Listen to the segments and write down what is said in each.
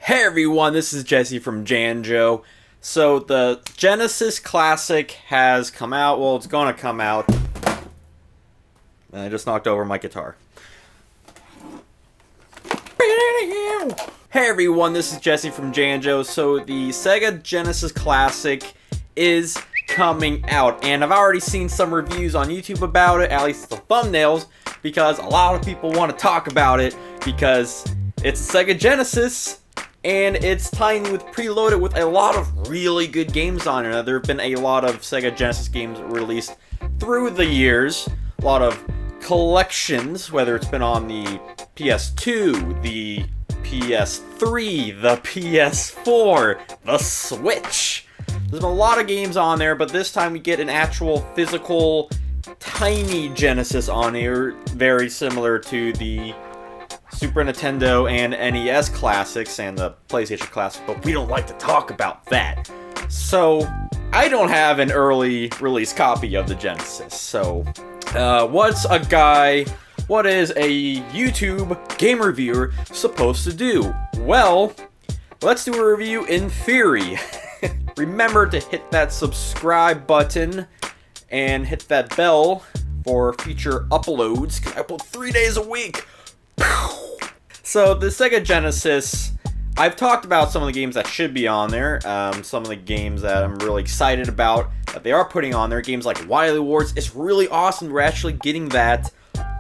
Hey everyone, this is Jesse from Janjo. So the Genesis Classic has come out. Well, it's gonna come out. And I just knocked over my guitar. Hey everyone, this is Jesse from Janjo. So the Sega Genesis Classic is coming out, and I've already seen some reviews on YouTube about it, at least the thumbnails, because a lot of people want to talk about it because it's a Sega Genesis. And it's tiny with preloaded with a lot of really good games on it. Now, there have been a lot of Sega Genesis games released through the years. A lot of collections, whether it's been on the PS2, the PS3, the PS4, the Switch. There's been a lot of games on there, but this time we get an actual physical, tiny Genesis on here, very similar to the Super Nintendo and NES classics and the PlayStation Classic, but we don't like to talk about that. So, I don't have an early release copy of the Genesis. So, what is a YouTube game reviewer supposed to do? Well, let's do a review in theory. Remember to hit that subscribe button and hit that bell for future uploads, because I upload 3 days a week. So, the Sega Genesis, I've talked about some of the games that should be on there, some of the games that I'm really excited about that they are putting on there, games like Wily Wars. It's really awesome we're actually getting that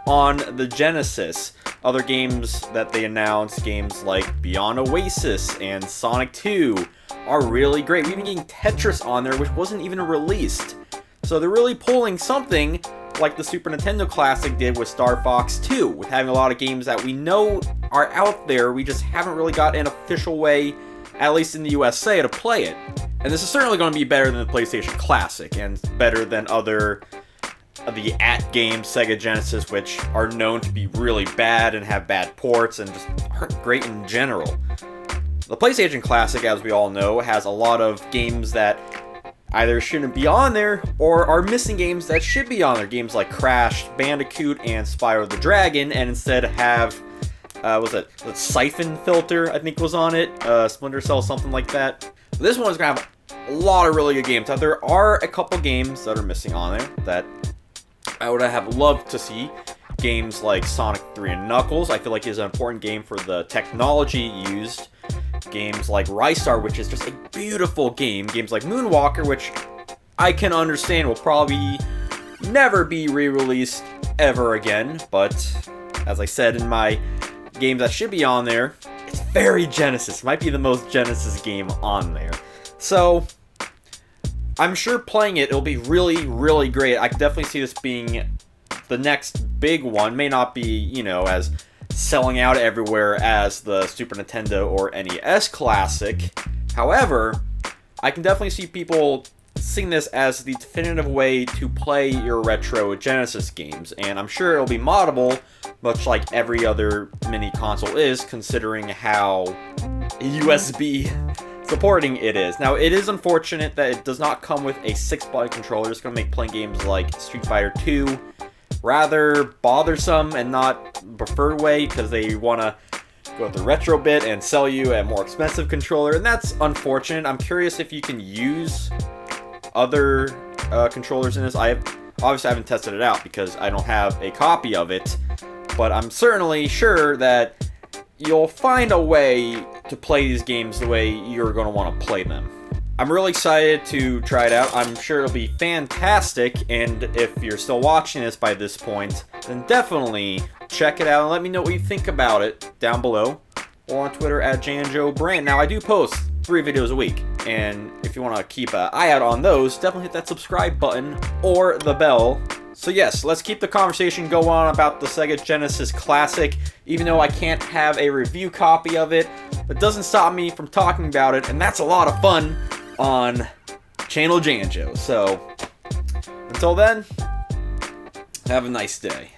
on the Genesis. Other games that they announced, games like Beyond Oasis and Sonic 2, are really great. We've been getting Tetris on there, which wasn't even released. So they're really pulling something like the Super Nintendo Classic did with Star Fox 2, with having a lot of games that we know are out there, we just haven't really got an official way, at least in the USA, to play it. And this is certainly going to be better than the PlayStation Classic, and better than other of the games Sega Genesis, which are known to be really bad and have bad ports and just aren't great in general. The PlayStation Classic, as we all know, has a lot of games that either shouldn't be on there, or are missing games that should be on there. Games like Crash Bandicoot and Spyro the Dragon, and instead have, the Siphon Filter, I think was on it, Splinter Cell, something like that. This one is going to have a lot of really good games. Now, there are a couple games that are missing on there that I would have loved to see. Games like Sonic 3 and Knuckles, I feel like is an important game for the technology used. Games like Rystar, which is just a beautiful game. Games like Moonwalker, which I can understand will probably never be re-released ever again. But, as I said in my games that should be on there, it's very Genesis. It might be the most Genesis game on there. So, I'm sure playing it, it'll be really, really great. I can definitely see this being the next big one. May not be, as selling out everywhere as the Super Nintendo or NES Classic. However, I can definitely see people seeing this as the definitive way to play your retro Genesis games, and I'm sure it'll be moddable, much like every other mini console is, considering how USB supporting it is. Now, it is unfortunate that it does not come with a 6-button controller. It's going to make playing games like Street Fighter 2 rather bothersome and not the preferred way, because they want to go with the retro bit and sell you a more expensive controller, and that's unfortunate. I'm curious if you can use other controllers in this. I haven't tested it out because I don't have a copy of it, but I'm certainly sure that you'll find a way to play these games the way you're going to want to play them. I'm really excited to try it out. I'm sure it'll be fantastic, and if you're still watching this by this point, then definitely check it out and let me know what you think about it down below, or on Twitter at JanjoBrand. Now, I do post 3 videos a week, and if you want to keep an eye out on those, definitely hit that subscribe button or the bell. So yes, let's keep the conversation going on about the Sega Genesis Classic. Even though I can't have a review copy of it, that doesn't stop me from talking about it, and that's a lot of fun on Channel Janjo. So, until then, have a nice day.